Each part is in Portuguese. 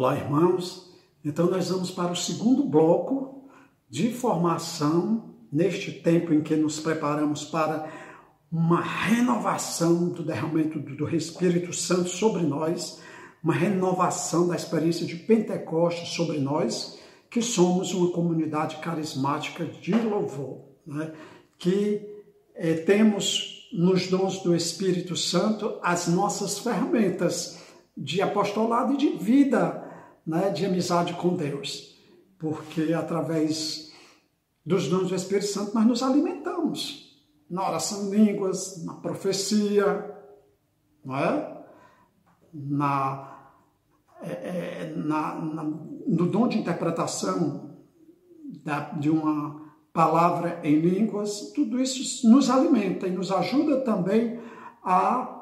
Olá, irmãos. Então, nós vamos para o segundo bloco de formação, neste tempo em que nos preparamos para uma renovação do derramamento do Espírito Santo sobre nós, uma renovação da experiência de Pentecostes sobre nós, que somos uma comunidade carismática de louvor, né? Que temos nos dons do Espírito Santo as nossas ferramentas de apostolado e de vida, né, de amizade com Deus, porque através dos dons do Espírito Santo nós nos alimentamos na oração em línguas, na profecia, não é? No dom de interpretação de uma palavra em línguas. Tudo isso nos alimenta e nos ajuda também a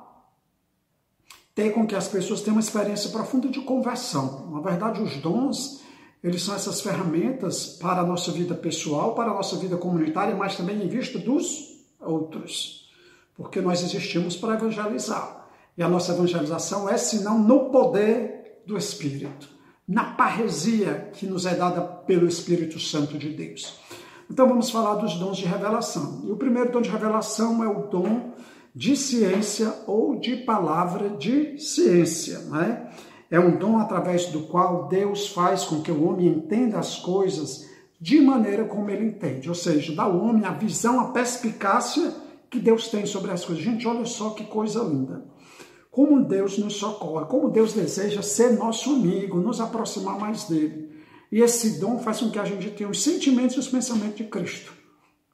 ter com que as pessoas tenham uma experiência profunda de conversão. Na verdade, os dons, eles são essas ferramentas para a nossa vida pessoal, para a nossa vida comunitária, mas também em vista dos outros. Porque nós existimos para evangelizar. E a nossa evangelização é, senão, no poder do Espírito, na parresia que nos é dada pelo Espírito Santo de Deus. Então, vamos falar dos dons de revelação. E o primeiro dom de revelação é o dom de ciência ou de palavra de ciência, né? É um dom através do qual Deus faz com que o homem entenda as coisas de maneira como ele entende, ou seja, dá ao homem a visão, a perspicácia que Deus tem sobre as coisas. Gente, olha só que coisa linda. Como Deus nos socorre, como Deus deseja ser nosso amigo, nos aproximar mais dele. E esse dom faz com que a gente tenha os sentimentos e os pensamentos de Cristo.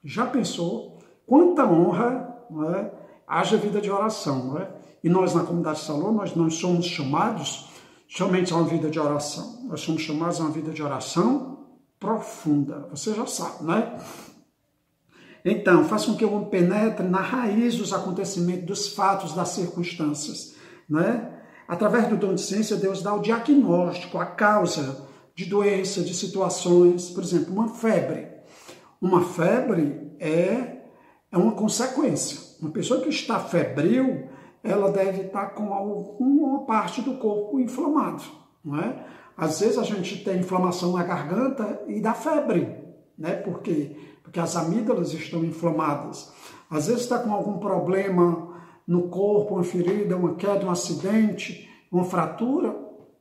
Já pensou? Quanta honra, não é? Haja vida de oração, não é? E nós, na comunidade de Salom, nós não somos chamados somente a uma vida de oração. Nós somos chamados a uma vida de oração profunda. Você já sabe, né? Então, faz com que o homem penetre na raiz dos acontecimentos, dos fatos, das circunstâncias, né? Através do dom de ciência, Deus dá o diagnóstico, a causa de doença, de situações. Por exemplo, uma febre. Uma febre é uma consequência. Uma pessoa que está febril, ela deve estar com alguma parte do corpo inflamado, não é? Às vezes a gente tem inflamação na garganta e dá febre, né? Por quê? Porque as amígdalas estão inflamadas. Às vezes está com algum problema no corpo, uma ferida, uma queda, um acidente, uma fratura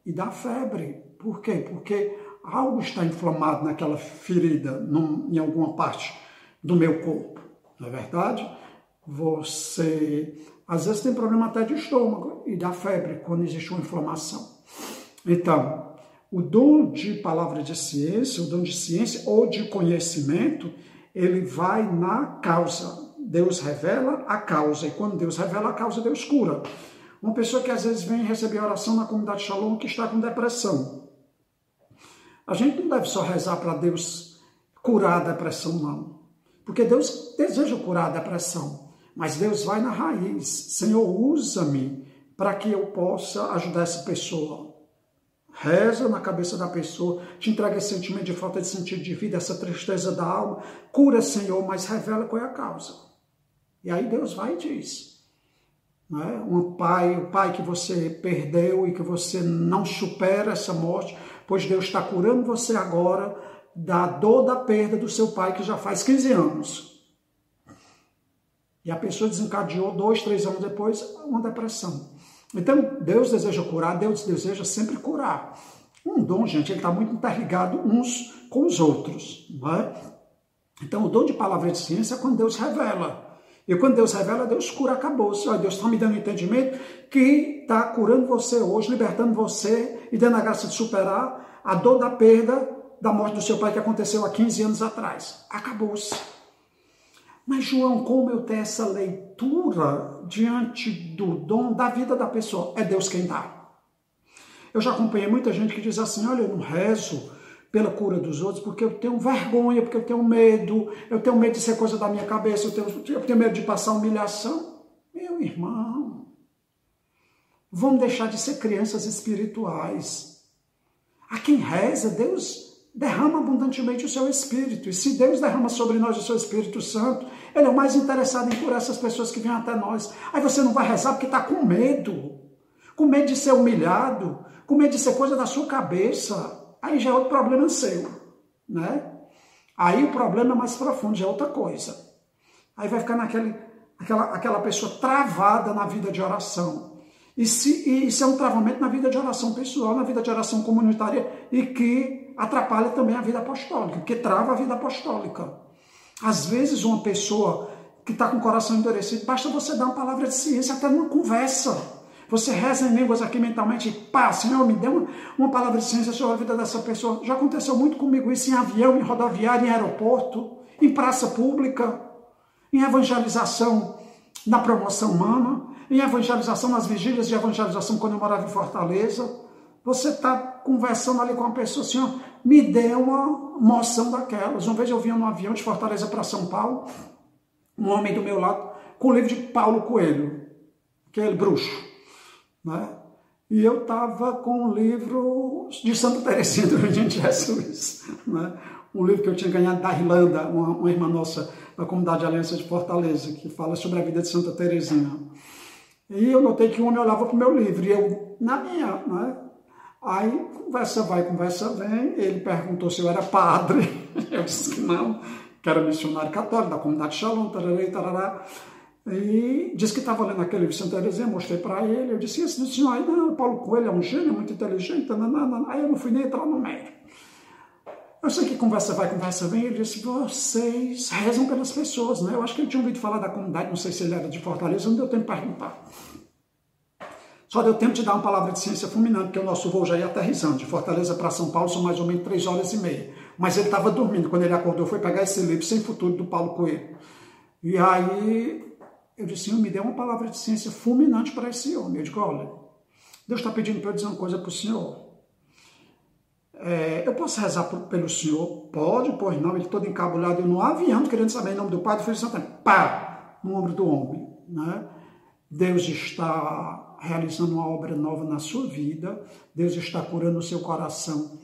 e dá febre. Por quê? Porque algo está inflamado naquela ferida, em alguma parte do meu corpo, não é verdade? Você, às vezes, tem problema até de estômago e dá febre quando existe uma inflamação. Então, o dom de palavra de ciência, o dom de ciência ou de conhecimento, ele vai na causa. Deus revela a causa, e quando Deus revela a causa, Deus cura. Uma pessoa que às vezes vem receber oração na comunidade Shalom que está com depressão. A gente não deve só rezar para Deus curar a depressão, não. Porque Deus deseja curar a depressão. Mas Deus vai na raiz. Senhor, usa-me para que eu possa ajudar essa pessoa. Reza na cabeça da pessoa, te entrega esse sentimento de falta de sentido de vida, essa tristeza da alma. Cura, Senhor, mas revela qual é a causa. E aí Deus vai e diz. Né? O pai que você perdeu e que você não supera essa morte, pois Deus está curando você agora da dor da perda do seu pai que já faz 15 anos. E a pessoa desencadeou 2, 3 anos depois uma depressão. Então, Deus deseja curar, Deus deseja sempre curar. Um dom, gente, ele está muito interligado uns com os outros. Não é? Então, o dom de palavra de ciência é quando Deus revela. E quando Deus revela, Deus cura, acabou. Deus está me dando entendimento que está curando você hoje, libertando você e dando a graça de superar a dor da perda da morte do seu pai que aconteceu há 15 anos atrás. Acabou-se. Mas, João, como eu tenho essa leitura diante do dom da vida da pessoa? É Deus quem dá. Eu já acompanhei muita gente que diz assim, olha, eu não rezo pela cura dos outros porque eu tenho vergonha, porque eu tenho medo de ser coisa da minha cabeça, eu tenho medo de passar humilhação. Meu irmão, vamos deixar de ser crianças espirituais. A quem reza, Deus derrama abundantemente o seu Espírito. E se Deus derrama sobre nós o seu Espírito Santo, Ele é o mais interessado em curar essas pessoas que vêm até nós. Aí você não vai rezar porque está com medo. com medo de ser humilhado, com medo de ser coisa da sua cabeça, aí já é outro problema seu, né? Aí o problema é mais profundo, já é outra coisa. Aí vai ficar aquela pessoa travada na vida de oração. E isso é um travamento na vida de oração pessoal, na vida de oração comunitária, e que atrapalha também a vida apostólica, porque trava a vida apostólica. Às vezes uma pessoa que está com o coração endurecido, basta você dar uma palavra de ciência, até numa conversa. Você reza em línguas aqui mentalmente, pá, Senhor, me dê uma palavra de ciência sobre a vida dessa pessoa. Já aconteceu muito comigo isso em avião, em rodoviária, em aeroporto, em praça pública, em evangelização na promoção humana, em evangelização nas vigílias de evangelização quando eu morava em Fortaleza. Você está conversando ali com uma pessoa, Senhor, me dê uma moção daquelas. Uma vez eu vinha no avião de Fortaleza para São Paulo, um homem do meu lado, com o livro de Paulo Coelho, aquele bruxo, né? E eu estava com o livro de Santa Teresinha do Menino Jesus, né? Um livro que eu tinha ganhado da Irlanda, uma irmã nossa da Comunidade Aliança de Fortaleza, que fala sobre a vida de Santa Teresinha. E eu notei que o homem olhava para o meu livro, e eu, na minha, né? Aí, conversa vai, conversa vem, ele perguntou se eu era padre, eu disse que não, que era missionário católico da Comunidade Shalom, tarará, tarará. E disse que estava lendo aquele livro de Santa Teresinha, mostrei para ele, eu disse, esse senhor aí, não, Paulo Coelho é um gênio, é muito inteligente, não. Aí eu não fui nem entrar no meio. Eu sei que conversa vai, conversa vem, ele disse, vocês rezam pelas pessoas, né? Eu acho que ele tinha ouvido falar da comunidade, não sei se ele era de Fortaleza, não deu tempo de perguntar. Só deu tempo de dar uma palavra de ciência fulminante, porque o nosso voo já ia aterrissando, de Fortaleza para São Paulo são mais ou menos 3 horas e meia. Mas ele estava dormindo, quando ele acordou foi pegar esse livro, Sem Futuro, do Paulo Coelho. E aí eu disse, Senhor, me dê uma palavra de ciência fulminante para esse homem. Eu digo, olha, Deus está pedindo para eu dizer uma coisa para o senhor. Eu posso rezar pelo senhor? Pode, pois não. Ele todo encabulado, eu no avião, querendo saber em nome do Pai, do Filho e do Santo. Pá! No ombro do homem. Né? Deus está realizando uma obra nova na sua vida. Deus está curando o seu coração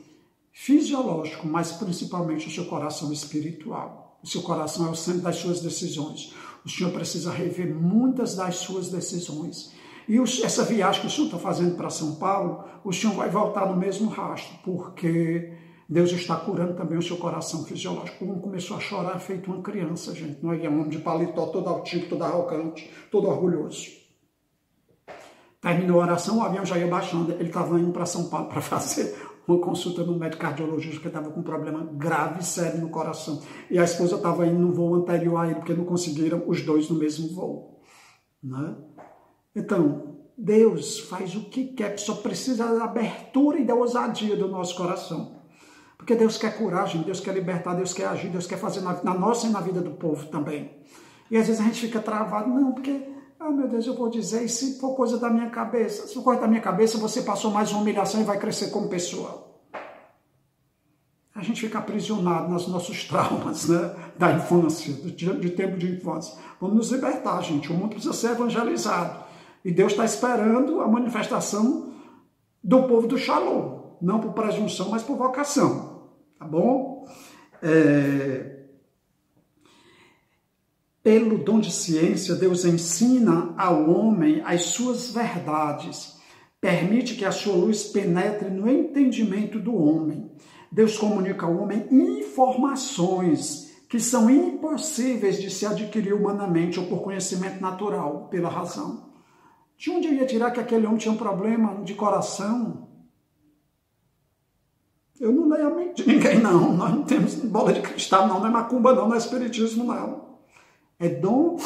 fisiológico, mas principalmente o seu coração espiritual. O seu coração é o centro das suas decisões. O senhor precisa rever muitas das suas decisões. E essa viagem que o senhor está fazendo para São Paulo, o senhor vai voltar no mesmo rastro, porque Deus está curando também o seu coração fisiológico. O homem começou a chorar feito uma criança, gente. Não é um homem de paletó, todo altivo, todo arrogante, todo orgulhoso. Terminou a oração, o avião já ia baixando. Ele estava indo para São Paulo para fazer uma consulta no médico cardiologista, que estava com um problema grave e sério no coração. E a esposa estava indo no voo anterior a ele, porque não conseguiram os dois no mesmo voo. Né? Então, Deus faz o que quer, só precisa da abertura e da ousadia do nosso coração. Porque Deus quer curar, gente, Deus quer libertar, Deus quer agir, Deus quer fazer na nossa e na vida do povo também. E às vezes a gente fica travado, não, porque, meu Deus, eu vou dizer, e se for coisa da minha cabeça? Se for coisa da minha cabeça, você passou mais uma humilhação e vai crescer como pessoa. A gente fica aprisionado nos nossos traumas, né, da infância, de tempo de infância. Vamos nos libertar, gente, o mundo precisa ser evangelizado. E Deus está esperando a manifestação do povo do Shalom. Não por presunção, mas por vocação. Tá bom? Pelo dom de ciência, Deus ensina ao homem as suas verdades. Permite que a sua luz penetre no entendimento do homem. Deus comunica ao homem informações que são impossíveis de se adquirir humanamente ou por conhecimento natural, pela razão. De onde eu ia tirar que aquele homem tinha um problema de coração? Eu não leio a mente de ninguém, não. Nós não temos bola de cristal, não é macumba, não é espiritismo, não. É dom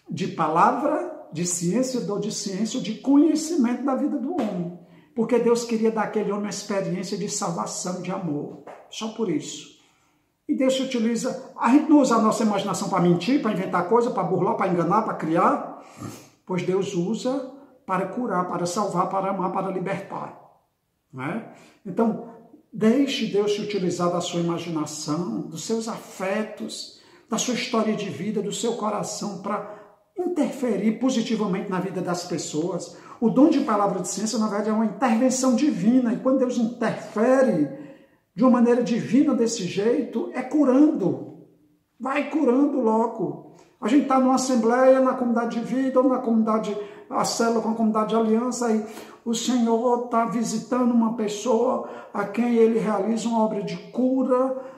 de palavra, de ciência, dom de ciência, de conhecimento da vida do homem. Porque Deus queria dar àquele homem uma experiência de salvação, de amor. Só por isso. E Deus se utiliza... A gente não usa a nossa imaginação para mentir, para inventar coisa, para burlar, para enganar, para criar. Pois Deus usa para curar, para salvar, para amar, para libertar. Não é? Então, deixe Deus se utilizar da sua imaginação, dos seus afetos, da sua história de vida, do seu coração, para interferir positivamente na vida das pessoas. O dom de palavra de ciência, na verdade, é uma intervenção divina. E quando Deus interfere de uma maneira divina desse jeito, é curando. Vai curando logo. A gente está numa assembleia, na comunidade de vida, ou na comunidade, a célula com a comunidade de aliança, e o Senhor está visitando uma pessoa a quem Ele realiza uma obra de cura,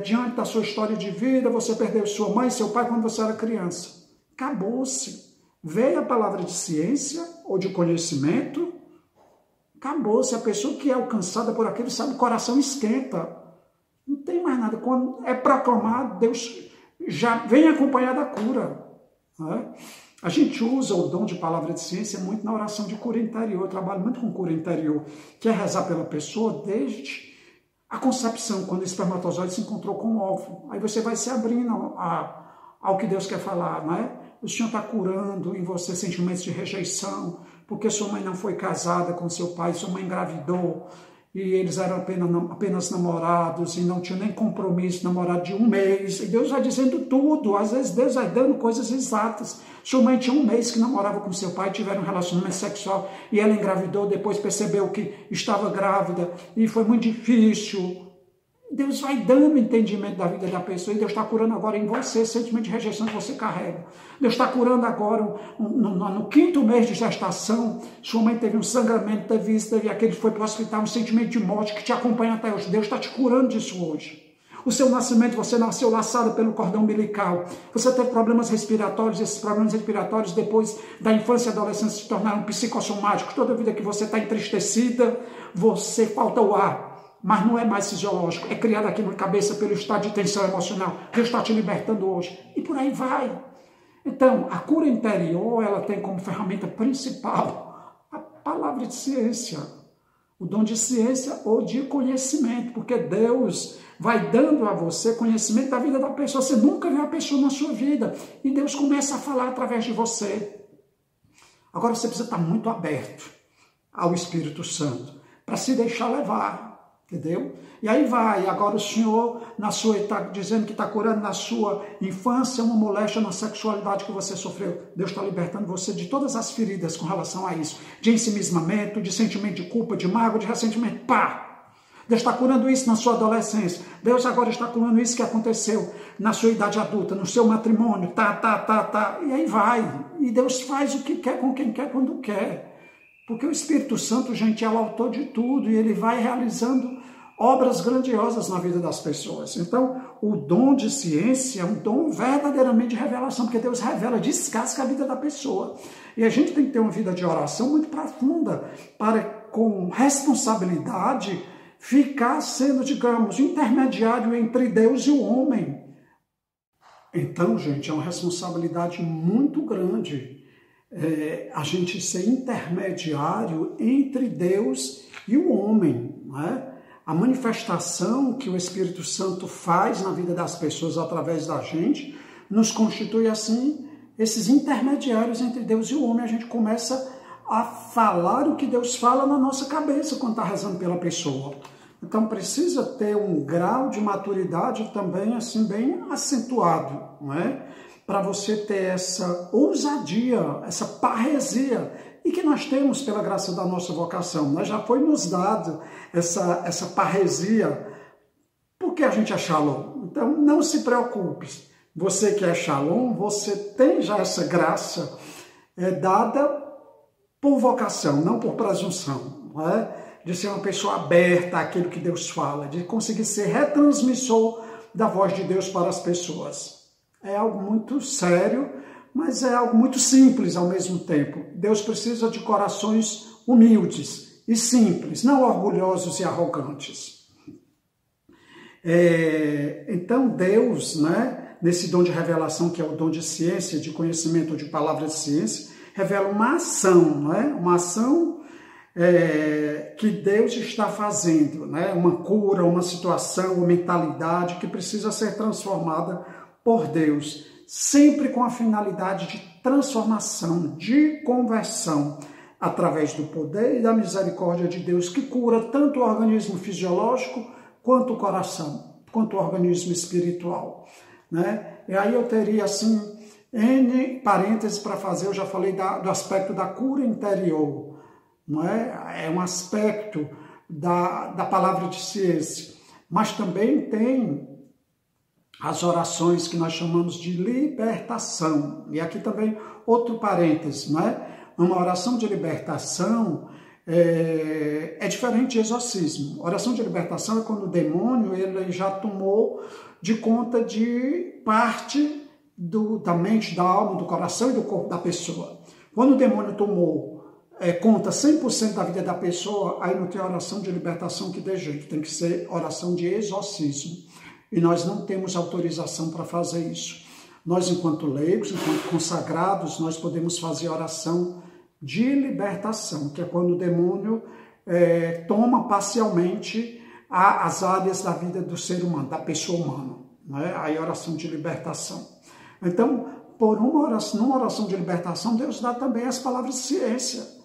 diante da sua história de vida. Você perdeu sua mãe, seu pai quando você era criança. Acabou-se. Veio a palavra de ciência ou de conhecimento, acabou-se. A pessoa que é alcançada por aquilo, sabe, o coração esquenta. Não tem mais nada. Quando é proclamado, Deus já vem acompanhar da cura. Né? A gente usa o dom de palavra de ciência muito na oração de cura interior. Eu trabalho muito com cura interior, que é rezar pela pessoa desde a concepção, quando o espermatozoide se encontrou com o óvulo. Aí você vai se abrindo ao que Deus quer falar, não é? O Senhor está curando em você sentimentos de rejeição, porque sua mãe não foi casada com seu pai, sua mãe engravidou, e eles eram apenas namorados, e não tinham nem compromisso, namorado de 1 mês, e Deus vai dizendo tudo. Às vezes Deus vai dando coisas exatas. Sua mãe tinha 1 mês que namorava com seu pai, tiveram um relacionamento sexual, e ela engravidou, depois percebeu que estava grávida, e foi muito difícil. Deus vai dando entendimento da vida da pessoa, e Deus está curando agora em você, sentimento de rejeição que você carrega. Deus está curando agora, no 5º mês de gestação, sua mãe teve um sangramento, teve isso, teve aquele, foi para o hospital, um sentimento de morte que te acompanha até hoje. Deus está te curando disso hoje. O seu nascimento, você nasceu laçado pelo cordão umbilical, você teve problemas respiratórios, esses problemas respiratórios depois da infância e adolescência se tornaram psicossomáticos. Toda vida que você está entristecida, você falta o ar. Mas não é mais fisiológico, é criado aqui na cabeça pelo estado de tensão emocional. Deus está te libertando hoje. E por aí vai. Então, a cura interior, ela tem como ferramenta principal a palavra de ciência. O dom de ciência ou de conhecimento, porque Deus vai dando a você conhecimento da vida da pessoa. Você nunca viu a pessoa na sua vida, e Deus começa a falar através de você. Agora você precisa estar muito aberto ao Espírito Santo, para se deixar levar. Entendeu? E aí vai, agora o Senhor está dizendo que está curando na sua infância uma moléstia na sexualidade que você sofreu. Deus está libertando você de todas as feridas com relação a isso, de ensimismamento, de sentimento de culpa, de mágoa, de ressentimento. Pá! Deus está curando isso na sua adolescência. Deus agora está curando isso que aconteceu na sua idade adulta, no seu matrimônio. E aí vai. E Deus faz o que quer com quem quer, quando quer. Porque o Espírito Santo, gente, é o autor de tudo, e ele vai realizando obras grandiosas na vida das pessoas. Então, o dom de ciência é um dom verdadeiramente de revelação, porque Deus revela, descasca a vida da pessoa. E a gente tem que ter uma vida de oração muito profunda, para, com responsabilidade, ficar sendo, digamos, intermediário entre Deus e o homem. Então, gente, é uma responsabilidade muito grande. A gente ser intermediário entre Deus e o homem, não é? A manifestação que o Espírito Santo faz na vida das pessoas através da gente nos constitui, assim, esses intermediários entre Deus e o homem. A gente começa a falar o que Deus fala na nossa cabeça quando está rezando pela pessoa. Então precisa ter um grau de maturidade também, assim, bem acentuado, não é? Para você ter essa ousadia, essa parresia, e que nós temos pela graça da nossa vocação. Nós já foi nos dado essa parresia, porque a gente é Shalom. Então não se preocupe, você que é Shalom, você tem já essa graça dada por vocação, não por presunção, não é? De ser uma pessoa aberta àquilo que Deus fala, de conseguir ser retransmissor da voz de Deus para as pessoas. É algo muito sério, mas é algo muito simples ao mesmo tempo. Deus precisa de corações humildes e simples, não orgulhosos e arrogantes. Então Deus, né, nesse dom de revelação, que é o dom de ciência, de conhecimento ou de palavra de ciência, revela uma ação, né, uma ação que Deus está fazendo, né, uma cura, uma situação, uma mentalidade que precisa ser transformada por Deus, sempre com a finalidade de transformação, de conversão, através do poder e da misericórdia de Deus, que cura tanto o organismo fisiológico, quanto o coração, quanto o organismo espiritual, né? E aí eu teria, assim, N parênteses para fazer. Eu já falei do aspecto da cura interior, não é? É um aspecto da palavra de ciência, mas também tem as orações que nós chamamos de libertação. E aqui também outro parêntese, não é? Uma oração de libertação é diferente de exorcismo. Oração de libertação é quando o demônio ele já tomou de conta de parte da mente, da alma, do coração e do corpo da pessoa. Quando o demônio tomou conta 100% da vida da pessoa, aí não tem oração de libertação que dê jeito, tem que ser oração de exorcismo. E nós não temos autorização para fazer isso. Nós, enquanto leigos, enquanto consagrados, nós podemos fazer oração de libertação, que é quando o demônio toma parcialmente as áreas da vida do ser humano, da pessoa humana. Né? Aí oração de libertação. Então, numa oração de libertação, Deus dá também as palavras de ciência.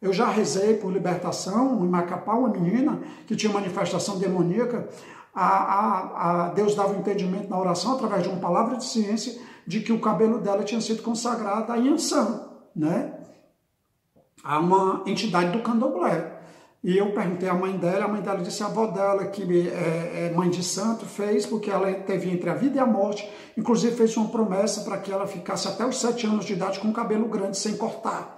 Eu já rezei por libertação em Macapá, uma menina que tinha manifestação demoníaca. Deus dava um entendimento na oração através de uma palavra de ciência de que o cabelo dela tinha sido consagrado a Yansan, né? A uma entidade do candomblé. E eu perguntei à mãe dela disse a avó dela, que é mãe de santo, fez porque ela teve entre a vida e a morte, inclusive fez uma promessa para que ela ficasse até os 7 anos de idade com o cabelo grande, sem cortar.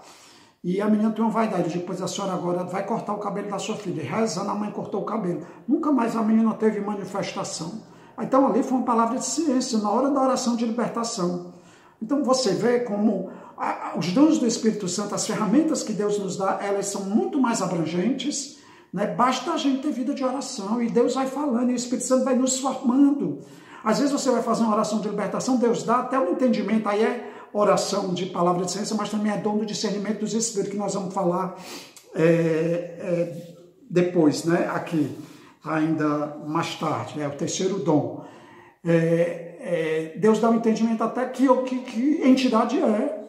E a menina tem uma vaidade, depois a senhora agora vai cortar o cabelo da sua filha. E rezando, a mãe cortou o cabelo. Nunca mais a menina teve manifestação. Então ali foi uma palavra de ciência, na hora da oração de libertação. Então você vê como os dons do Espírito Santo, as ferramentas que Deus nos dá, elas são muito mais abrangentes, né? Basta a gente ter vida de oração e Deus vai falando e o Espírito Santo vai nos formando. Às vezes você vai fazer uma oração de libertação, Deus dá até um entendimento, aí é oração de palavra de ciência, mas também é dom do discernimento dos Espíritos, que nós vamos falar depois, né? Aqui, ainda mais tarde, é o terceiro dom. Deus dá um entendimento até que entidade é.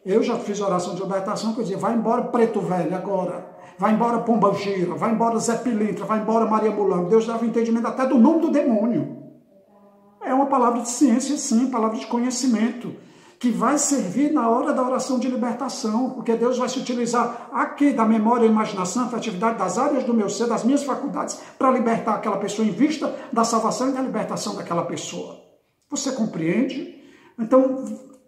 Eu já fiz oração de libertação, que eu dizia, vai embora Preto Velho agora, vai embora Pomba Gira, vai embora Zé Pilintra, vai embora Maria Mulambo. Deus dava um entendimento até do nome do demônio. É uma palavra de ciência, sim, palavra de conhecimento, que vai servir na hora da oração de libertação, porque Deus vai se utilizar aqui da memória, imaginação, afetividade, das áreas do meu ser, das minhas faculdades, para libertar aquela pessoa em vista da salvação e da libertação daquela pessoa. Você compreende? Então,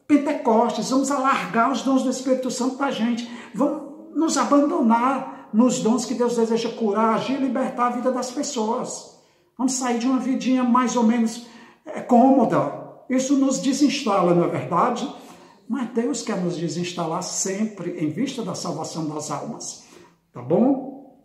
Pentecostes, vamos alargar os dons do Espírito Santo para a gente, vamos nos abandonar nos dons que Deus deseja curar, agir e libertar a vida das pessoas. Vamos sair de uma vidinha mais ou menos cômoda. Isso nos desinstala, não é verdade? Mas Deus quer nos desinstalar sempre em vista da salvação das almas. Tá bom?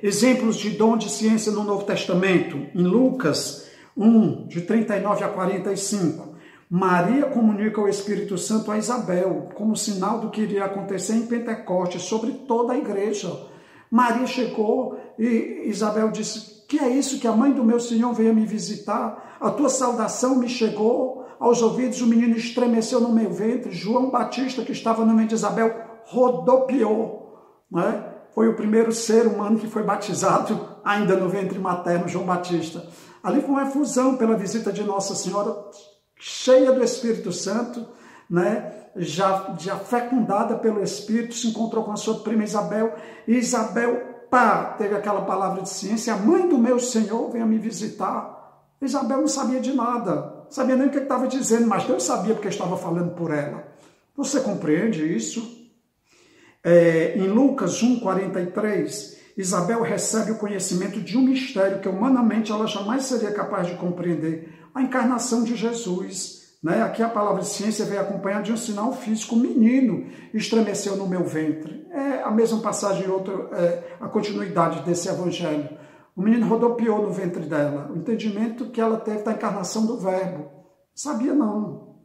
Exemplos de dom de ciência no Novo Testamento. Em Lucas 1, de 39 a 45. Maria comunica o Espírito Santo a Isabel, como sinal do que iria acontecer em Pentecostes sobre toda a igreja. Maria chegou e Isabel disse, que é isso, que a mãe do meu Senhor veio me visitar? A tua saudação me chegou aos ouvidos, o menino estremeceu no meu ventre. João Batista, que estava no meio de Isabel, rodopiou. Né? Foi o primeiro ser humano que foi batizado ainda no ventre materno, João Batista. Ali foi uma efusão pela visita de Nossa Senhora, cheia do Espírito Santo, né? já fecundada pelo Espírito, se encontrou com a sua prima Isabel, e Isabel, teve aquela palavra de ciência, a mãe do meu Senhor veio me visitar. Isabel não sabia de nada, sabia nem o que estava dizendo, mas Deus sabia porque estava falando por ela. Você compreende isso? Em Lucas 1,43, Isabel recebe o conhecimento de um mistério que humanamente ela jamais seria capaz de compreender, a encarnação de Jesus. Né? Aqui a palavra de ciência veio acompanhada de um sinal físico, o menino estremeceu no meu ventre. É a mesma passagem, a continuidade desse evangelho. O menino rodopiou no ventre dela, o entendimento que ela teve da encarnação do verbo. Sabia não.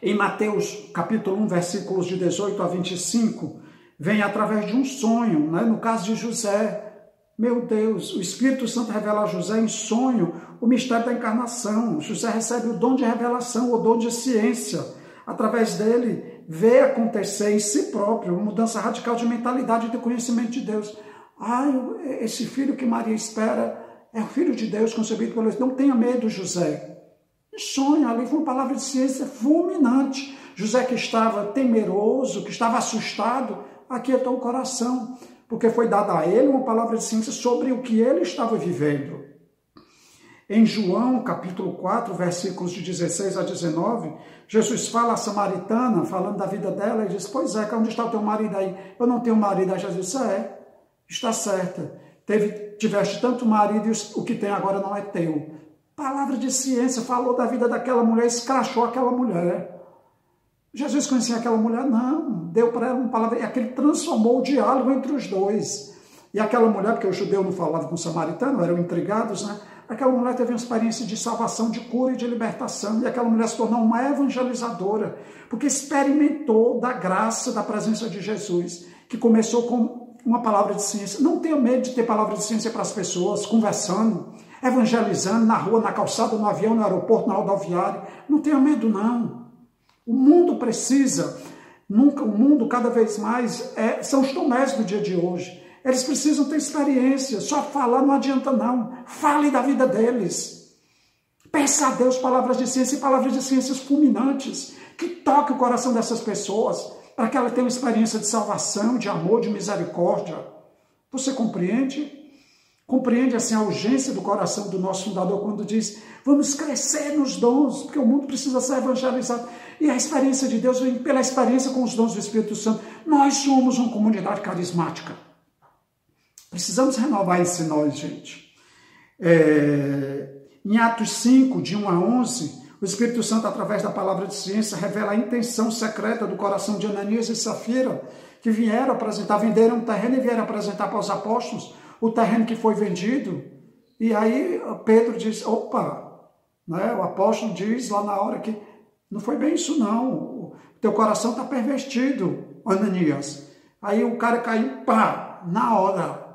Em Mateus capítulo 1, versículos de 18 a 25, vem através de um sonho, né? No caso de José. Meu Deus, o Espírito Santo revela a José em sonho o mistério da encarnação. José recebe o dom de revelação, o dom de ciência. Através dele, vê acontecer em si próprio uma mudança radical de mentalidade e de conhecimento de Deus. Esse filho que Maria espera é o Filho de Deus concebido pelo Espírito. Não tenha medo, José. Sonho ali foi uma palavra de ciência fulminante. José, que estava temeroso, que estava assustado, aquietou o coração, porque foi dada a ele uma palavra de ciência sobre o que ele estava vivendo. Em João, capítulo 4, versículos de 16 a 19, Jesus fala à samaritana, falando da vida dela, e diz, pois é, onde está o teu marido aí? Eu não tenho marido. Aí Jesus disse, está certa. Tiveste tanto marido e o que tem agora não é teu. Palavra de ciência, falou da vida daquela mulher, escrachou aquela mulher. Jesus conhecia aquela mulher? Não, deu para ela uma palavra, e aquele transformou o diálogo entre os dois. E aquela mulher, porque o judeu não falava com o samaritano, eram intrigados, né? Aquela mulher teve uma experiência de salvação, de cura e de libertação, e aquela mulher se tornou uma evangelizadora, porque experimentou da graça, da presença de Jesus, que começou com uma palavra de ciência. Não tenha medo de ter palavra de ciência para as pessoas, conversando, evangelizando na rua, na calçada, no avião, no aeroporto, na rodoviária. Não tenha medo, não. O mundo precisa, o mundo cada vez mais, são os Tomés do dia de hoje. Eles precisam ter experiência, só falar não adianta não. Fale da vida deles. Peça a Deus palavras de ciência e palavras de ciências fulminantes, que toquem o coração dessas pessoas, para que ela tenha uma experiência de salvação, de amor, de misericórdia. Você compreende? Compreende assim a urgência do coração do nosso fundador quando diz, vamos crescer nos dons, porque o mundo precisa ser evangelizado. E a experiência de Deus vem pela experiência com os dons do Espírito Santo. Nós somos uma comunidade carismática. Precisamos renovar isso em nós, gente. Em Atos 5, de 1 a 11, o Espírito Santo, através da palavra de ciência, revela a intenção secreta do coração de Ananias e Safira, que venderam um terreno e vieram apresentar para os apóstolos o terreno que foi vendido. E aí Pedro diz, opa, né? O apóstolo diz lá na hora que não foi bem isso não, o teu coração está pervertido, Ananias. Aí o cara caiu, pá, na hora.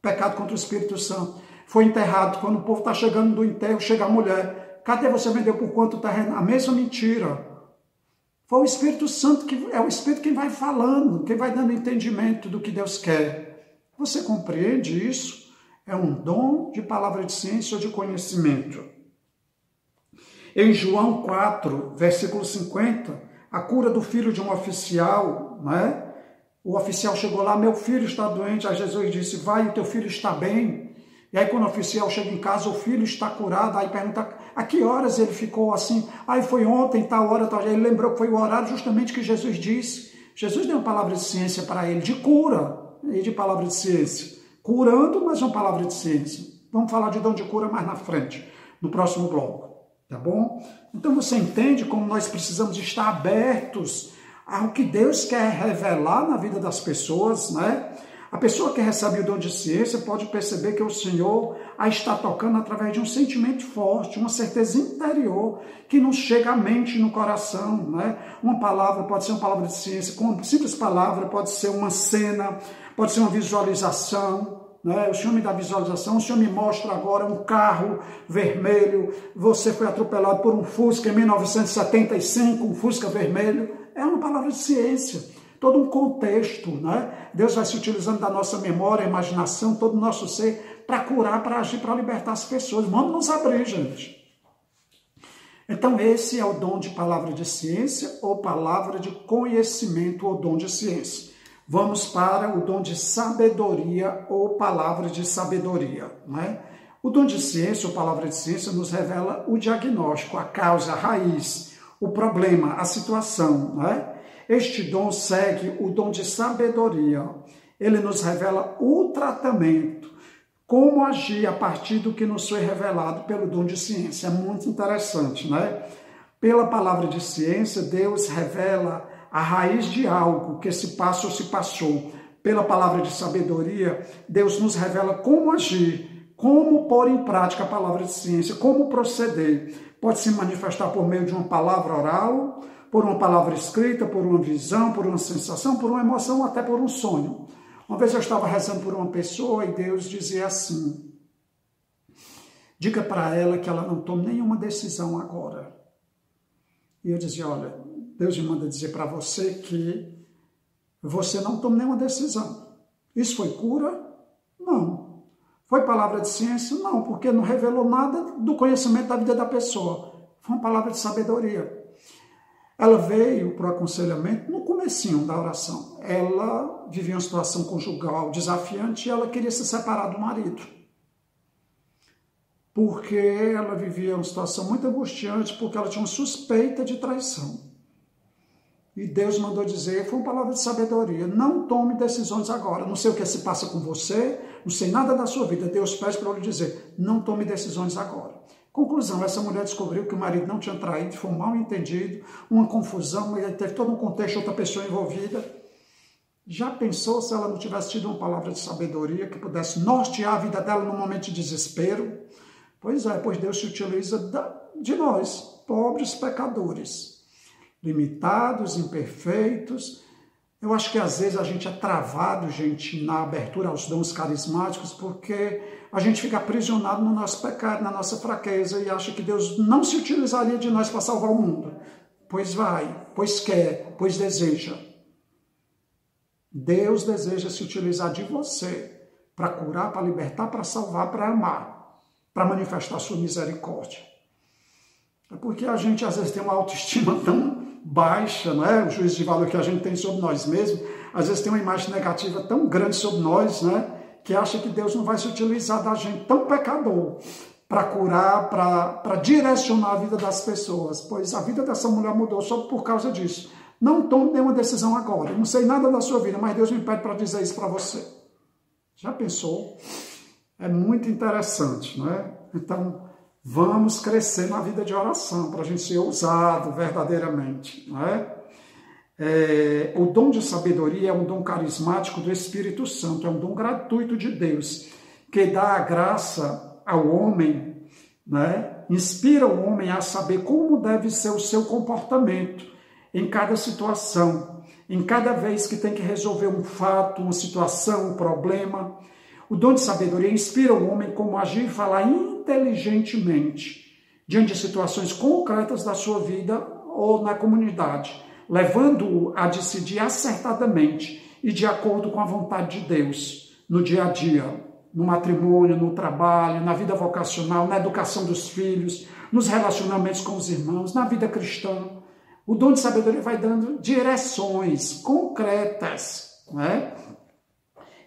Pecado contra o Espírito Santo. Foi enterrado. Quando o povo está chegando do enterro, chega a mulher. Cadê você vendeu por quanto terreno? A mesma mentira. Foi o Espírito Santo, é o Espírito quem vai falando, quem vai dando entendimento do que Deus quer. Você compreende isso? É um dom de palavra de ciência ou de conhecimento. Em João 4, versículo 50, a cura do filho de um oficial, né? O oficial chegou lá, meu filho está doente. Aí Jesus disse, vai, o teu filho está bem. E aí quando o oficial chega em casa, o filho está curado. Aí pergunta, a que horas ele ficou assim? Aí foi ontem, tal hora, tal. Ele lembrou que foi o horário justamente que Jesus disse. Jesus deu uma palavra de ciência para ele, de cura e de palavra de ciência. Curando, mas uma palavra de ciência. Vamos falar de dom de cura mais na frente, no próximo bloco. Tá bom? Então você entende como nós precisamos estar abertos ao que Deus quer revelar na vida das pessoas, né? A pessoa que recebe o dom de ciência pode perceber que o Senhor a está tocando através de um sentimento forte, uma certeza interior que nos chega à mente e no coração, né? Uma palavra pode ser uma palavra de ciência, com uma simples palavra pode ser uma cena, pode ser uma visualização, né? O Senhor me dá visualização, o Senhor me mostra agora um carro vermelho, você foi atropelado por um Fusca em 1975, um Fusca vermelho. É uma palavra de ciência, todo um contexto, né? Deus vai se utilizando da nossa memória, imaginação, todo o nosso ser, para curar, para agir, para libertar as pessoas. Vamos nos abrir, gente. Então, esse é o dom de palavra de ciência, ou palavra de conhecimento, ou dom de ciência. Vamos para o dom de sabedoria, ou palavra de sabedoria, né? O dom de ciência, ou palavra de ciência, nos revela o diagnóstico, a causa, a raiz, o problema, a situação, né? Este dom segue o dom de sabedoria. Ele nos revela o tratamento, como agir a partir do que nos foi revelado pelo dom de ciência. É muito interessante, né? Pela palavra de ciência, Deus revela a raiz de algo que se passa ou se passou. Pela palavra de sabedoria, Deus nos revela como agir, como pôr em prática a palavra de ciência, como proceder. Pode se manifestar por meio de uma palavra oral, por uma palavra escrita, por uma visão, por uma sensação, por uma emoção, até por um sonho. Uma vez eu estava rezando por uma pessoa e Deus dizia assim, diga para ela que ela não tome nenhuma decisão agora. E eu dizia, olha, Deus me manda dizer para você que você não tome nenhuma decisão. Isso foi cura? Não. Foi palavra de ciência? Não, porque não revelou nada do conhecimento da vida da pessoa. Foi uma palavra de sabedoria. Ela veio para o aconselhamento no comecinho da oração. Ela vivia uma situação conjugal desafiante e ela queria se separar do marido. porque ela vivia uma situação muito angustiante, porque ela tinha uma suspeita de traição. E Deus mandou dizer, foi uma palavra de sabedoria, não tome decisões agora. Não sei o que se passa com você, não sei nada da sua vida. Deus pede para ele dizer, não tome decisões agora. Conclusão, essa mulher descobriu que o marido não tinha traído, foi um mal entendido, uma confusão, e teve todo um contexto, outra pessoa envolvida. Já pensou se ela não tivesse tido uma palavra de sabedoria que pudesse nortear a vida dela num momento de desespero? Pois é, pois Deus se utiliza de nós, pobres pecadores, limitados, imperfeitos. Eu acho que às vezes a gente é travado, gente, na abertura aos dons carismáticos, porque a gente fica aprisionado no nosso pecado, na nossa fraqueza, e acha que Deus não se utilizaria de nós para salvar o mundo. Pois vai, pois quer, pois deseja. Deus deseja se utilizar de você para curar, para libertar, para salvar, para amar, para manifestar sua misericórdia. É porque a gente às vezes tem uma autoestima tão baixa, não é? O juízo de valor que a gente tem sobre nós mesmos, às vezes tem uma imagem negativa tão grande sobre nós, né? Que acha que Deus não vai se utilizar da gente tão pecador para curar, para direcionar a vida das pessoas. Pois a vida dessa mulher mudou só por causa disso. Não tome nenhuma decisão agora. Eu não sei nada da sua vida, mas Deus me pede para dizer isso para você. Já pensou? É muito interessante, não é? Então, vamos crescer na vida de oração, para a gente ser ousado verdadeiramente, não é? O dom de sabedoria é um dom carismático do Espírito Santo, é um dom gratuito de Deus, que dá a graça ao homem, né? Inspira o homem a saber como deve ser o seu comportamento em cada situação, em cada vez que tem que resolver um fato, uma situação, um problema. O dom de sabedoria inspira o homem como agir e falar inteligentemente diante de situações concretas da sua vida ou na comunidade, levando-o a decidir acertadamente e de acordo com a vontade de Deus no dia a dia, no matrimônio, no trabalho, na vida vocacional, na educação dos filhos, nos relacionamentos com os irmãos, na vida cristã. O dom de sabedoria vai dando direções concretas, não é?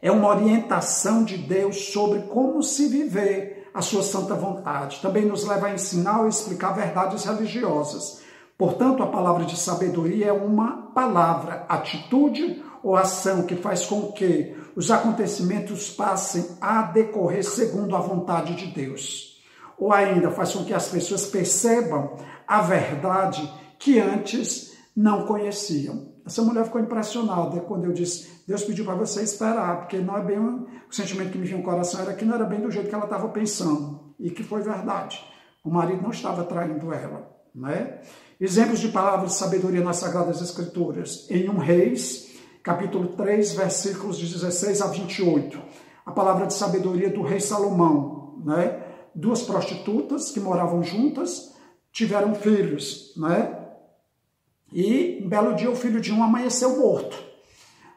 É uma orientação de Deus sobre como se viver a sua santa vontade. Também nos leva a ensinar ou explicar verdades religiosas. Portanto, a palavra de sabedoria é uma palavra, atitude ou ação que faz com que os acontecimentos passem a decorrer segundo a vontade de Deus. Ou ainda faz com que as pessoas percebam a verdade que antes não conheciam. Essa mulher ficou impressionada quando eu disse, Deus pediu para você esperar, porque não é bem o sentimento que me vinha no coração, era que não era bem do jeito que ela estava pensando, e que foi verdade. O marido não estava traindo ela, né? Exemplos de palavras de sabedoria nas Sagradas Escrituras. Em 1 Reis, capítulo 3, versículos de 16 a 28. A palavra de sabedoria do rei Salomão, né? 2 prostitutas que moravam juntas tiveram filhos, né? E um belo dia o filho de um amanheceu morto.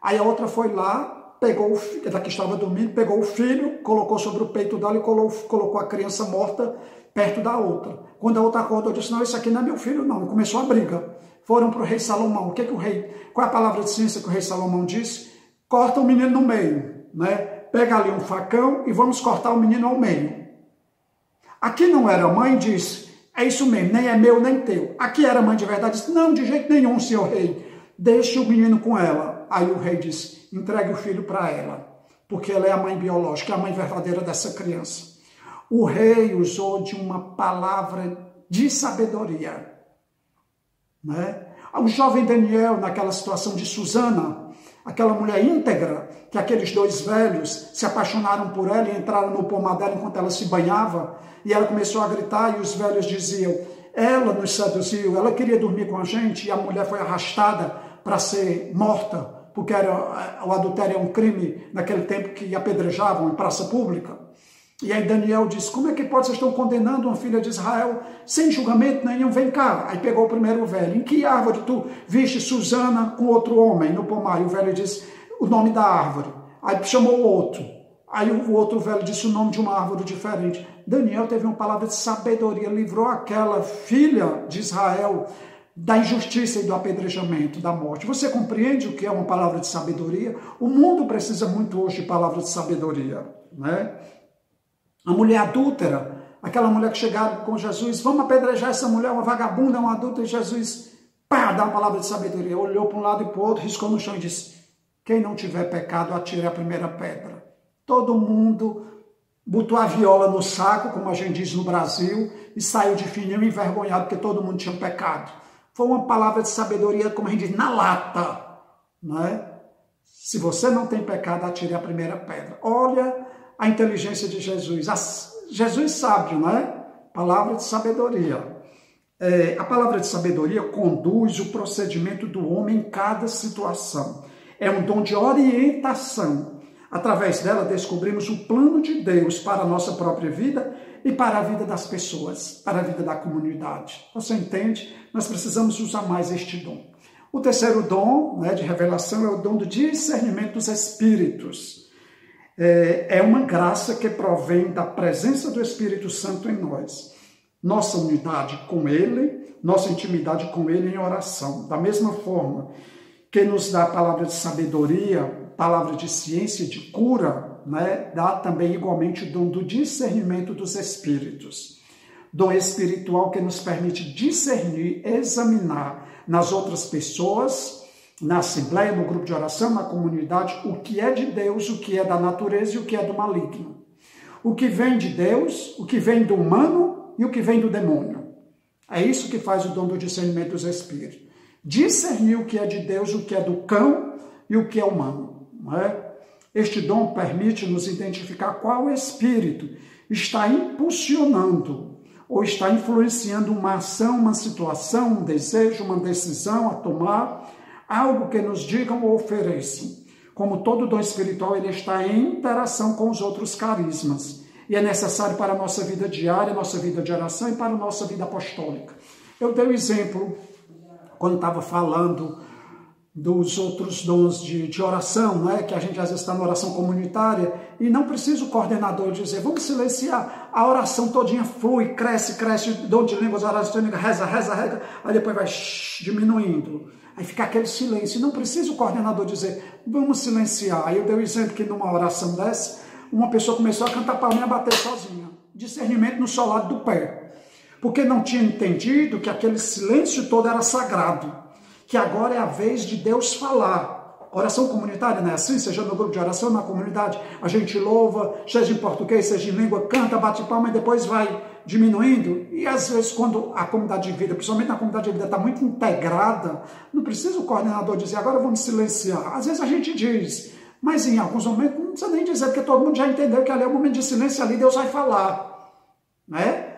Aí a outra foi lá, pegou o filho, ela que estava dormindo, pegou o filho, colocou sobre o peito dela e colocou a criança morta perto da outra. Quando a outra acordou, disse, não, esse aqui não é meu filho não. E começou a briga. Foram para o rei Salomão. Qual é a palavra de ciência que o rei Salomão disse? Corta o menino no meio, né? Pega ali um facão e vamos cortar o menino ao meio. Aqui não era mãe, disse, é isso mesmo, nem é meu, nem teu. Aqui era mãe de verdade, disse, não, de jeito nenhum, senhor rei. Deixe o menino com ela. Aí o rei disse, entregue o filho para ela, porque ela é a mãe biológica, é a mãe verdadeira dessa criança. O rei usou de uma palavra de sabedoria, né? O jovem Daniel, naquela situação de Susana, aquela mulher íntegra, que aqueles dois velhos se apaixonaram por ela e entraram no pomar dela enquanto ela se banhava, e ela começou a gritar, e os velhos diziam, ela nos seduziu, ela queria dormir com a gente, e a mulher foi arrastada para ser morta, porque o adultério é um crime naquele tempo que apedrejavam em praça pública. E aí Daniel disse, como é que pode, vocês estão condenando uma filha de Israel sem julgamento nenhum, vem cá. Aí pegou o primeiro velho, em que árvore tu viste Susana com outro homem no pomar? E o velho disse o nome da árvore. Aí chamou o outro. Aí o outro velho disse o nome de uma árvore diferente. Daniel teve uma palavra de sabedoria, livrou aquela filha de Israel da injustiça e do apedrejamento, da morte. Você compreende o que é uma palavra de sabedoria? O mundo precisa muito hoje de palavra de sabedoria, né? A mulher adúltera, Aquela mulher que chegaram com Jesus, vamos apedrejar essa mulher, uma vagabunda, uma adulta, e Jesus, pá, dá uma palavra de sabedoria, olhou para um lado e para o outro, riscou no chão e disse, quem não tiver pecado, atire a primeira pedra. Todo mundo botou a viola no saco, como a gente diz no Brasil, e saiu de fininho envergonhado, porque todo mundo tinha pecado. Foi uma palavra de sabedoria, como a gente diz, na lata, né? Se você não tem pecado, atire a primeira pedra. Olha a inteligência de Jesus. Jesus sábio, né? Palavra de sabedoria. A palavra de sabedoria conduz o procedimento do homem em cada situação. É um dom de orientação. Através dela, descobrimos o plano de Deus para a nossa própria vida e para a vida das pessoas, para a vida da comunidade. Você entende? Nós precisamos usar mais este dom. O terceiro dom, né, de revelação é o dom do discernimento dos espíritos. É uma graça que provém da presença do Espírito Santo em nós. Nossa unidade com Ele, nossa intimidade com Ele em oração. Da mesma forma que nos dá a palavra de sabedoria, palavra de ciência, de cura, né, dá também igualmente o dom do discernimento dos espíritos. Dom espiritual que nos permite discernir, examinar nas outras pessoas, na assembleia, no grupo de oração, na comunidade, o que é de Deus, o que é da natureza e o que é do maligno. O que vem de Deus, o que vem do humano e o que vem do demônio. É isso que faz o dom do discernimento dos espíritos. Discernir o que é de Deus, o que é do cão e o que é humano. Não é? Este dom permite-nos identificar qual espírito está impulsionando ou está influenciando uma ação, uma situação, um desejo, uma decisão a tomar, algo que nos digam ou ofereçam. Como todo dom espiritual, ele está em interação com os outros carismas. E é necessário para a nossa vida diária, nossa vida de oração e para a nossa vida apostólica. Eu dei o exemplo, quando estava falando dos outros dons de oração, né? Que a gente às vezes está na oração comunitária e não precisa o coordenador dizer, vamos silenciar, a oração todinha flui, cresce, dom de línguas, oração, reza, aí depois vai diminuindo, aí fica aquele silêncio, não precisa o coordenador dizer, vamos silenciar. Aí eu dei o exemplo que numa oração dessa, uma pessoa começou a cantar palminha e bater sozinha, discernimento no solado do pé, porque não tinha entendido que aquele silêncio todo era sagrado, que agora é a vez de Deus falar. Oração comunitária não é assim? Seja no grupo de oração, na comunidade, a gente louva, seja em português, seja em língua, canta, bate palma e depois vai diminuindo. E às vezes quando a comunidade de vida, principalmente na comunidade de vida, está muito integrada, não precisa o coordenador dizer, agora vamos silenciar. Às vezes a gente diz, mas em alguns momentos não precisa nem dizer, porque todo mundo já entendeu que ali é o momento de silêncio, ali Deus vai falar. Né?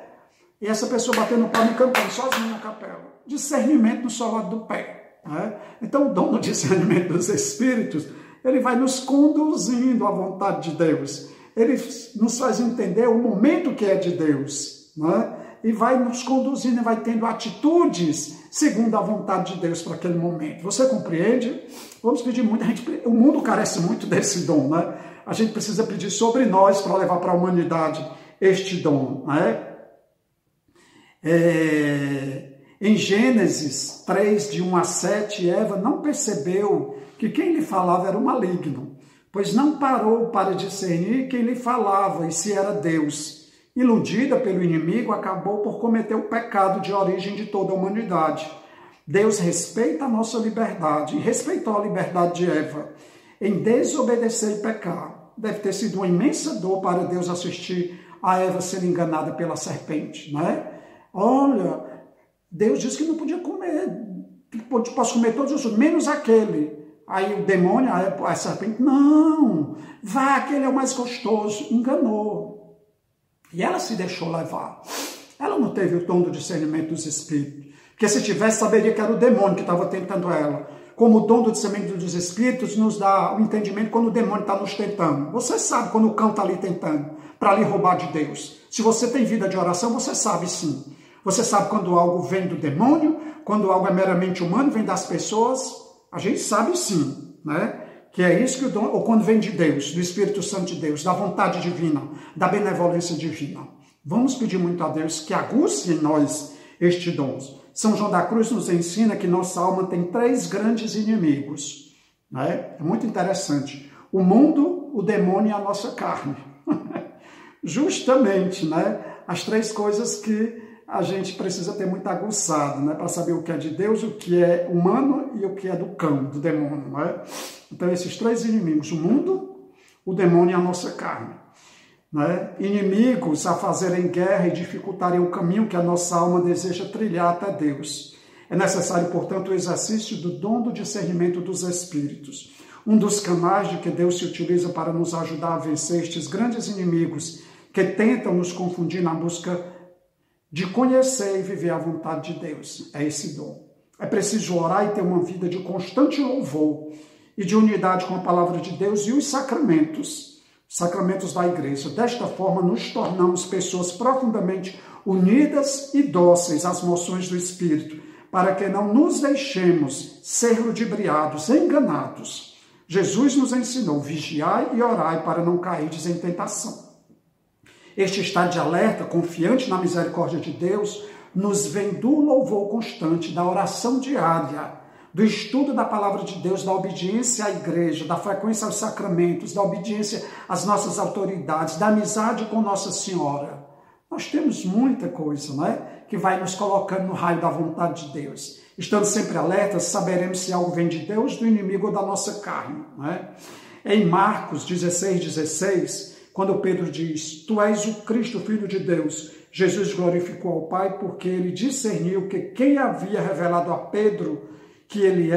E essa pessoa batendo palma e cantando sozinha na capela. Discernimento no solado do pé. Né? Então o dom do discernimento dos espíritos, ele vai nos conduzindo à vontade de Deus. Ele nos faz entender o momento que é de Deus. Né? E vai nos conduzindo e vai tendo atitudes segundo a vontade de Deus para aquele momento. Você compreende? Vamos pedir muito. O mundo carece muito desse dom. Né? A gente precisa pedir sobre nós para levar para a humanidade este dom. Né? Em Gênesis 3, de 1 a 7, Eva não percebeu que quem lhe falava era o maligno, pois não parou para discernir quem lhe falava e se era Deus. Iludida pelo inimigo, acabou por cometer o pecado de origem de toda a humanidade. Deus respeita a nossa liberdade e respeitou a liberdade de Eva em desobedecer e pecar. Deve ter sido uma imensa dor para Deus assistir a Eva sendo enganada pela serpente, não é? Olha, Deus disse que não podia comer, posso comer todos os frutos, menos aquele. Aí o demônio, a serpente, não, vá, aquele é o mais gostoso. Enganou. E ela se deixou levar. Ela não teve o dom do discernimento dos espíritos, porque se tivesse, saberia que era o demônio que estava tentando ela. Como o dom do discernimento dos espíritos nos dá o entendimento quando o demônio está nos tentando. Você sabe quando o cão está ali tentando, para lhe roubar de Deus. Se você tem vida de oração, você sabe sim. Você sabe quando algo vem do demônio, quando algo é meramente humano, vem das pessoas. A gente sabe sim, né? Que é isso que o dom, ou quando vem de Deus, do Espírito Santo de Deus, da vontade divina, da benevolência divina. Vamos pedir muito a Deus que aguce em nós este dom. São João da Cruz nos ensina que nossa alma tem 3 grandes inimigos. Né? É muito interessante. O mundo, o demônio e a nossa carne. Justamente, né? As três coisas que a gente precisa ter muito aguçado, né? Para saber o que é de Deus, o que é humano e o que é do cão, do demônio. Né? Então, esses três inimigos, o mundo, o demônio e a nossa carne. Né? Inimigos a fazerem guerra e dificultarem o caminho que a nossa alma deseja trilhar até Deus. É necessário, portanto, o exercício do dom do discernimento dos espíritos. Um dos canais de que Deus se utiliza para nos ajudar a vencer estes grandes inimigos que tentam nos confundir na busca de conhecer e viver a vontade de Deus. É esse dom. É preciso orar e ter uma vida de constante louvor e de unidade com a palavra de Deus e os sacramentos da igreja. Desta forma, nos tornamos pessoas profundamente unidas e dóceis às moções do Espírito, para que não nos deixemos ser ludibriados, enganados. Jesus nos ensinou, vigiai e orai para não cairdes em tentação. Este estado de alerta, confiante na misericórdia de Deus, nos vem do louvor constante, da oração diária, do estudo da palavra de Deus, da obediência à igreja, da frequência aos sacramentos, da obediência às nossas autoridades, da amizade com Nossa Senhora. Nós temos muita coisa, né, que vai nos colocando no raio da vontade de Deus. Estando sempre alertas, saberemos se algo vem de Deus, do inimigo ou da nossa carne. Né? Em Marcos 16:16, quando Pedro diz, tu és o Cristo, Filho de Deus, Jesus glorificou ao Pai porque ele discerniu que quem havia revelado a Pedro quem ele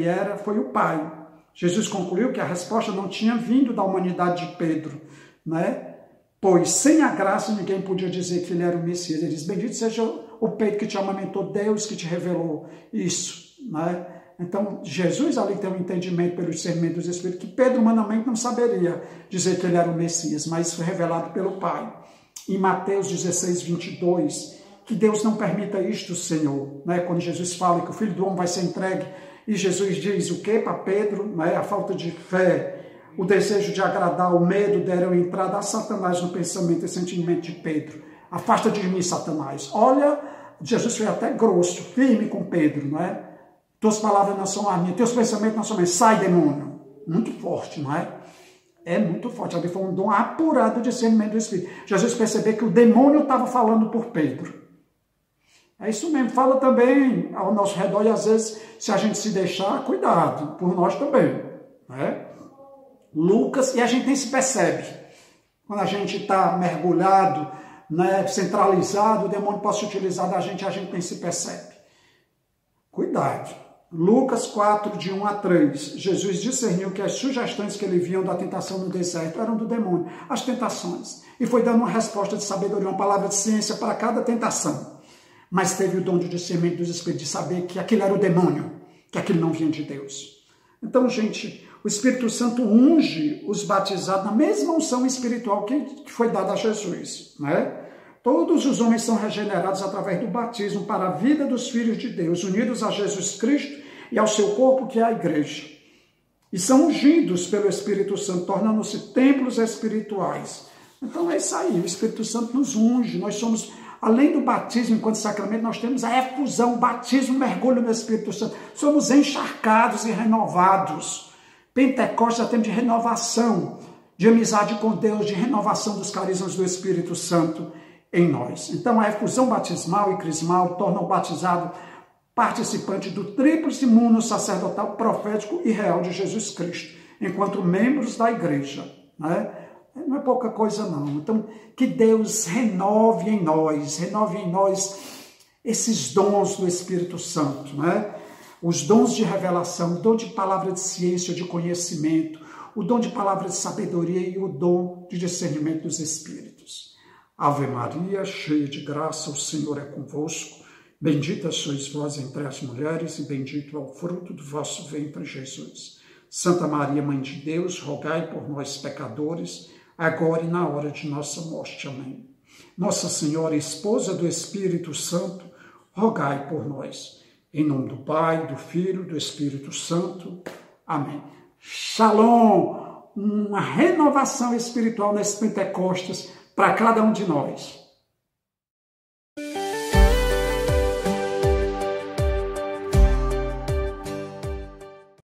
era, foi o Pai. Jesus concluiu que a resposta não tinha vindo da humanidade de Pedro, né? Pois sem a graça ninguém podia dizer que ele era o Messias. Ele diz, bendito seja o Pedro que te amamentou, Deus que te revelou isso, né? Então, Jesus ali tem um entendimento pelo discernimento dos Espíritos que Pedro humanamente não saberia dizer que ele era o Messias, mas foi revelado pelo Pai. Em Mateus 16:22, que Deus não permita isto, Senhor, né? Quando Jesus fala que o Filho do Homem vai ser entregue, e Jesus diz o quê para Pedro? Né? A falta de fé, o desejo de agradar, o medo deram entrada a Satanás no pensamento e sentimento de Pedro. Afasta de mim, Satanás. Olha, Jesus foi até grosso, firme com Pedro, não é? Tuas palavras não são as minhas, teus pensamentos não são meus. Sai, demônio. Muito forte, não é? É muito forte. Ali foi um dom apurado de discernimento do Espírito. Jesus percebeu que o demônio estava falando por Pedro. É isso mesmo. Fala também ao nosso redor e às vezes, se a gente se deixar, cuidado, por nós também. Né? Lucas, e a gente nem se percebe. Quando a gente está mergulhado, né, centralizado, o demônio pode se utilizar da gente e a gente nem se percebe. Cuidado. Lucas 4, de 1 a 3. Jesus discerniu que as sugestões que lhe vinham da tentação no deserto eram do demônio, as tentações. E foi dando uma resposta de sabedoria, uma palavra de ciência para cada tentação. Mas teve o dom de discernimento dos Espíritos, de saber que aquilo era o demônio, que aquilo não vinha de Deus. Então, gente, o Espírito Santo unge os batizados na mesma unção espiritual que foi dada a Jesus, né? Todos os homens são regenerados através do batismo para a vida dos filhos de Deus, unidos a Jesus Cristo e ao seu corpo, que é a igreja. E são ungidos pelo Espírito Santo, tornando-se templos espirituais. Então é isso aí, o Espírito Santo nos unge. Nós somos, além do batismo enquanto sacramento, nós temos a efusão, o batismo, o mergulho no Espírito Santo. Somos encharcados e renovados. Pentecostes é tempo de renovação, de amizade com Deus, de renovação dos carismas do Espírito Santo em nós. Então, a efusão batismal e crismal torna o batizado participante do tríplice mundo sacerdotal, profético e real de Jesus Cristo, enquanto membros da igreja. Né? Não é pouca coisa, não. Então, que Deus renove em nós esses dons do Espírito Santo, né? Os dons de revelação, o dom de palavra de ciência, de conhecimento, o dom de palavra de sabedoria e o dom de discernimento dos Espíritos. Ave Maria, cheia de graça, o Senhor é convosco. Bendita sois vós entre as mulheres e bendito é o fruto do vosso ventre, Jesus. Santa Maria, Mãe de Deus, rogai por nós, pecadores, agora e na hora de nossa morte. Amém. Nossa Senhora, Esposa do Espírito Santo, rogai por nós. Em nome do Pai, do Filho, do Espírito Santo. Amém. Shalom! Uma renovação espiritual nesse Pentecostes para cada um de nós.